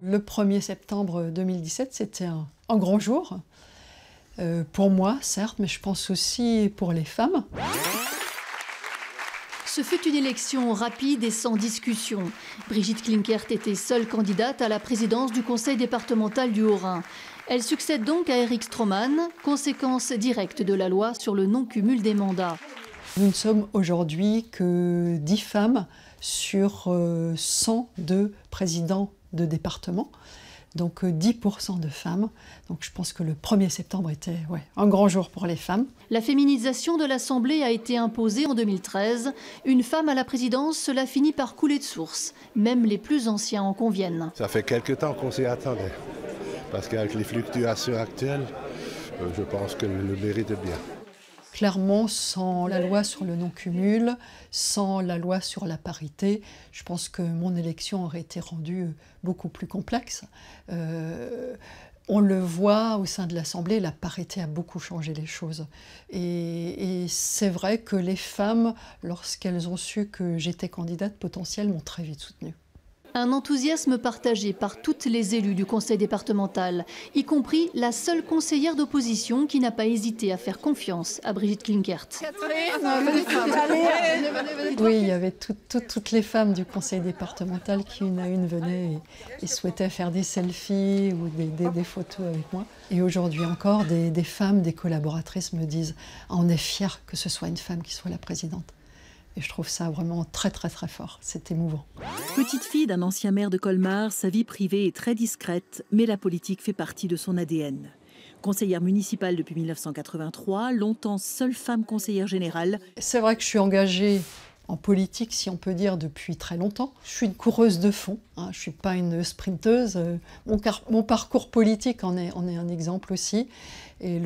Le 1er septembre 2017, c'était un grand jour, pour moi certes, mais je pense aussi pour les femmes. Ce fut une élection rapide et sans discussion. Brigitte Klinkert était seule candidate à la présidence du conseil départemental du Haut-Rhin. Elle succède donc à Eric Stroman, conséquence directe de la loi sur le non-cumul des mandats. Nous ne sommes aujourd'hui que 10 femmes sur 102 présidents de département, donc 10% de femmes. Donc je pense que le 1er septembre était un grand jour pour les femmes. La féminisation de l'Assemblée a été imposée en 2013. Une femme à la présidence, cela finit par couler de source. Même les plus anciens en conviennent. Ça fait quelque temps qu'on s'y attendait, parce qu'avec les fluctuations actuelles, je pense que le mérite est bien. Clairement, sans la loi sur le non-cumul, sans la loi sur la parité, je pense que mon élection aurait été rendue beaucoup plus complexe. On le voit au sein de l'Assemblée, la parité a beaucoup changé les choses. Et c'est vrai que les femmes, lorsqu'elles ont su que j'étais candidate potentielle, m'ont très vite soutenue. Un enthousiasme partagé par toutes les élues du conseil départemental, y compris la seule conseillère d'opposition qui n'a pas hésité à faire confiance à Brigitte Klinkert. Oui, il y avait toutes les femmes du conseil départemental qui, une à une, venaient et souhaitaient faire des selfies ou des photos avec moi. Et aujourd'hui encore, des femmes, des collaboratrices me disent « On est fiers que ce soit une femme qui soit la présidente ». Et je trouve ça vraiment très très très fort, c'est émouvant. Petite fille d'un ancien maire de Colmar, sa vie privée est très discrète, mais la politique fait partie de son ADN. Conseillère municipale depuis 1983, longtemps seule femme conseillère générale. C'est vrai que je suis engagée en politique, si on peut dire, depuis très longtemps. Je suis une coureuse de fond, je ne suis pas une sprinteuse. Mon parcours politique en est un exemple aussi. Et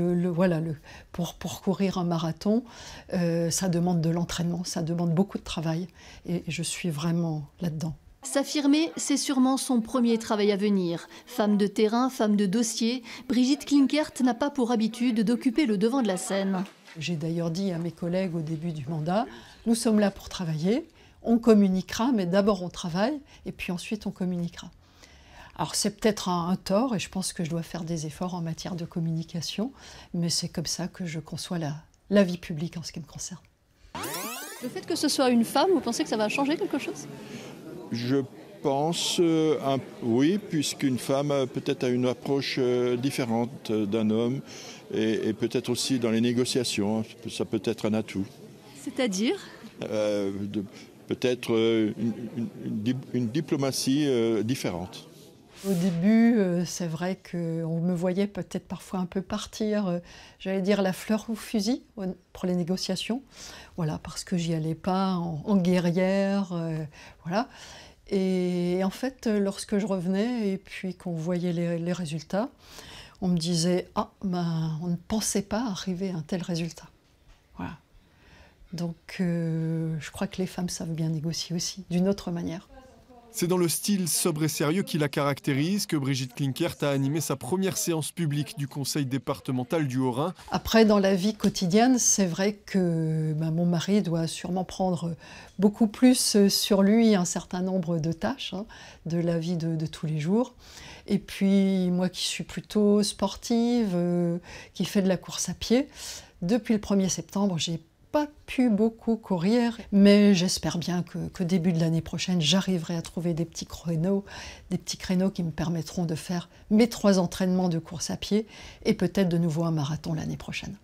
pour courir un marathon, ça demande de l'entraînement, ça demande beaucoup de travail. Et je suis vraiment là-dedans. S'affirmer, c'est sûrement son premier travail à venir. Femme de terrain, femme de dossier, Brigitte Klinkert n'a pas pour habitude d'occuper le devant de la scène. J'ai d'ailleurs dit à mes collègues au début du mandat, nous sommes là pour travailler, on communiquera, mais d'abord on travaille et puis ensuite on communiquera. Alors c'est peut-être un tort et je pense que je dois faire des efforts en matière de communication, mais c'est comme ça que je conçois la vie publique en ce qui me concerne. Le fait que ce soit une femme, vous pensez que ça va changer quelque chose ? Je pense, oui, puisqu'une femme peut-être a une approche différente d'un homme et peut-être aussi dans les négociations, ça peut être un atout. C'est-à-dire peut-être une diplomatie différente. Au début, c'est vrai qu'on me voyait peut-être parfois un peu partir, j'allais dire la fleur au fusil pour les négociations, voilà, parce que j'y allais pas en guerrière, voilà. Et en fait, lorsque je revenais et puis qu'on voyait les résultats, on me disait « Ah, on ne pensait pas arriver à un tel résultat ». Voilà. Donc, je crois que les femmes savent bien négocier aussi, d'une autre manière. C'est dans le style sobre et sérieux qui la caractérise que Brigitte Klinkert a animé sa première séance publique du conseil départemental du Haut-Rhin. Après, dans la vie quotidienne, c'est vrai que mon mari doit sûrement prendre beaucoup plus sur lui un certain nombre de tâches de la vie de tous les jours. Et puis, moi qui suis plutôt sportive, qui fait de la course à pied, depuis le 1er septembre, j'ai pas pu beaucoup courir, mais j'espère bien que début de l'année prochaine, j'arriverai à trouver des petits créneaux qui me permettront de faire mes 3 entraînements de course à pied et peut-être de nouveau un marathon l'année prochaine.